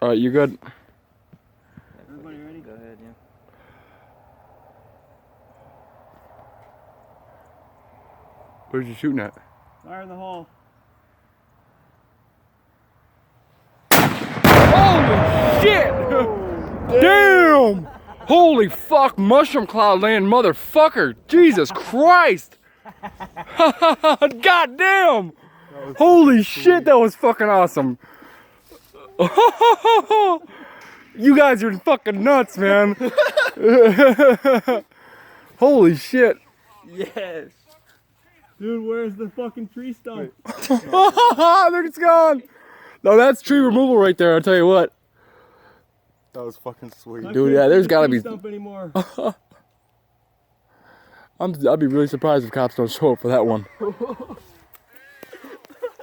Alright, you good? Everybody ready? Go ahead, yeah. Where's you shooting at? Fire in the hole. Holy shit! Damn! Holy fuck, mushroom cloud land motherfucker! Jesus Christ! God damn! Holy shit, that was fucking awesome! You guys are fucking nuts, man! Holy shit! Yes! Dude, where's the fucking tree stump? There it's gone! No, that's tree removal right there, I'll tell you what. That was fucking sweet. Dude, yeah, there's gotta be... Stump anymore. I'd be really surprised if cops don't show up for that one.